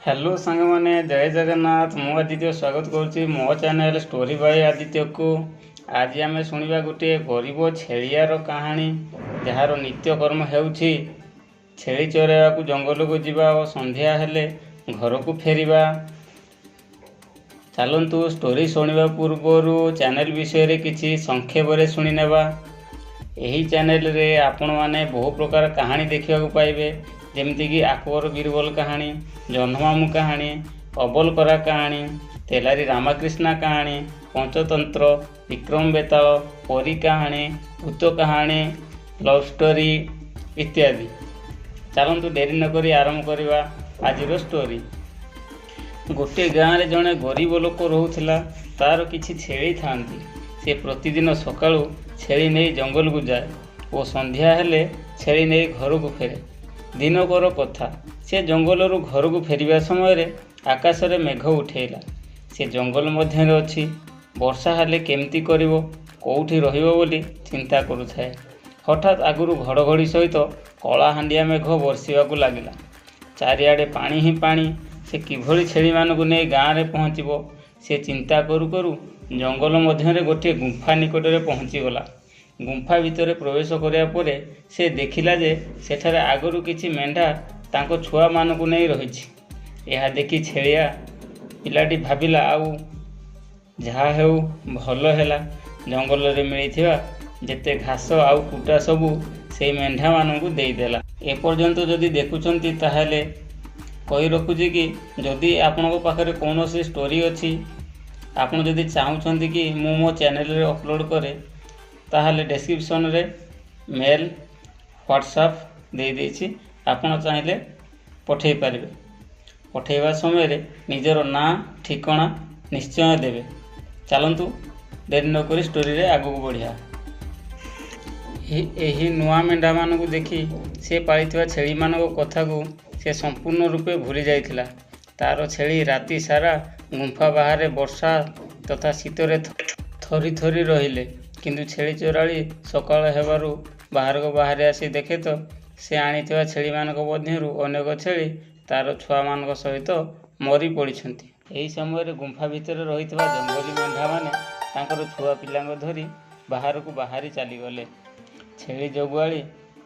Hello सांग मैंने जय जगन्नाथ मु आदित्य स्वागत करुच्ची मो चैनल स्टोरी बाय आदित्य को। आज आम शुणा गोटे गरीब छेलियार कहानी जार नित्यकर्म हेउछि छेली चराइबा जंगल को जीवा और संध्या हेले घर को फेरिबा। चलतु स्टोरी शुणा पूर्वर चैनल विषय किसी संक्षेप में शुणी नेबा। यही चैनल रे आपण माने बहु प्रकार कहानी देखा पाइबे जेमती कि अकबर बीरबल कहानी, जह्नमामू कहानी, अबलकरा कहानी, तेलारी रामकृष्णा कहानी, पंचतंत्र, विक्रम बेताल, परी कहानी, भूत कहानी, लव स्टोरी इत्यादि। चलतु डेरी नक आरंभ करवा आज स्टोरी। गोटे गाँव में जड़े गरीब लोक रोला तार किसी छेली था। से प्रतिदिन सकाळु छेली नहीं जंगल को जाए और संध्या हेले छेली नहीं घर को फेरे। दिनकर कथा से जंगल घर को फेरिया समय आकाश में मेघ उठेला। से जंगल मध्य अच्छी वर्षा हेले केमती करिवो कोठी रहिबो बोली चिंता करुଥାଏ। हठात आगुरु घड़घड़ी सहित कला हांडिया मेघ बरसिबाकू लागिला। चारिआडे पानी ही पानी। से किभली छेली मानकु नै गाँव में पहुँचबो से चिंता करू करू जंगल मध्य गोटे गुंफा निकट में पहुँची गला। गुंफा भितर प्रवेश करिया परे से देखिला जे सेठारे आगरू किछि मेंढा तांको छुआ मानकु नै रहिछि। यह देखि छेलिया पिलाटी भाबिला आउ जहा हेउ भल हेला जंगल रे मिलिथिबा जेते घास आउ कुटा सबु से मेंढा मानकु देई देला। ए पर्यंत जदि देखुचंती ताहाले कहि रखुछि कि जदि आपनको पाखरे कोनोसी स्टोरी अछि आपण जदि चाहुचंती कि मु मो चैनल रे अपलोड करे ताहले डिस्क्रिप्शन रे मेल व्हाट्सएप दे देछि। आपण चाहिले पठै पारिबे। पठैबा समय रे निजर ना ठिकाना निश्चय देबे। चलंतु देरी न करी स्टोरी रे आगु बढ़िया। एही नुआ मेंढा मानकु देखि से पालिथिबा छेली मानको कथा को से संपूर्ण रूपे भूली जाइथिला। तार छेली राति सारा गुंफा बाहर वर्षा तथा शीतरे थरी थरी रहिले। किंतु छेली चोराली सकाळ हेबारु बाहर को बाहर आसी देखे तो से आनिथिबा छेली मानक मध्यरु अनेक छेली तार छुआ मानक सहित मरी पड़िछंती। एही समय रे गुंफा भितर रहितबा जंगली मेंढा माने तांकर छुआ पिलांग धरी बाहर को बाहरी चली गले। छेली जगुआली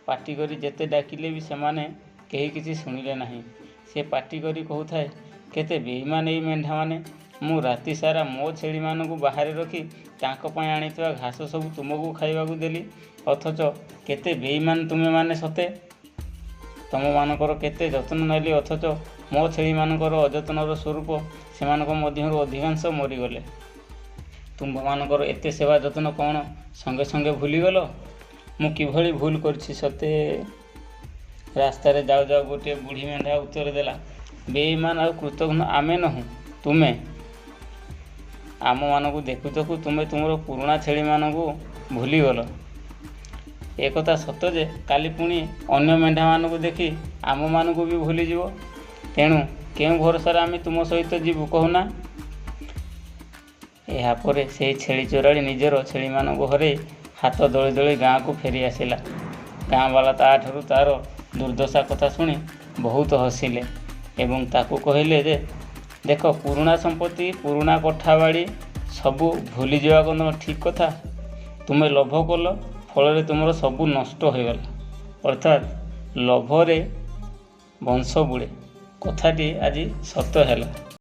पाटी करी जेते डाकिले भी सेमाने केही किछि सुनिले नाही। से पाटी करी कहूथाए केते बेईमान एई मेंढा माने। मु राति सारा मो छेली मानकु बाहर रखी तांको पय आनिथिबा घास सब तुमको खाइबाकू देली अथच केते बेईमान तुमे माने सते। तुम मानकर केते जतन नेली अथच मो छेली मानकर अजतनर स्वरूप सेमानक मध्यरु अधिकांश मरीगले। तुम मानकर एते सेवा जतन कौन संगे संगे भूली गल। मु किभली भूल करछि सते। रास्ता रे जाऊ जाऊ गोटे बुढ़ी मेंढा उत्तर देला बेईमान आ कृतघ्न आमे नहु तुमे। आम मानकु देखु देखु तुमे तुमर पुराणा छेली मानकु भूली गल। एक कथा सत जे काली पुणी अन्य मेंढा मानकु देखि आम मानकु भी भूली जीवो। तेणु केउ भरोसा आम तुम सहित जीवु कहूना। या परे से छेली चोराली निजर छेली मानकु हरे हाथ दଳି दଳି गाँ को फेरी आसिला। गाँ वाला ताठरू तार दुर्दशा कथा शुणी बहुत हसिले एवं ताकू कहले जे देख पुराणा संपत्ति पुराणा कोठाबाड़ी सबू भूली जावा कौन ठीक कथा। तुम्हें लोभ कल फल तुमर सबू नष्ट हो गला। अर्थात लोभरे वंश बुड़े कथाटी आज सत है।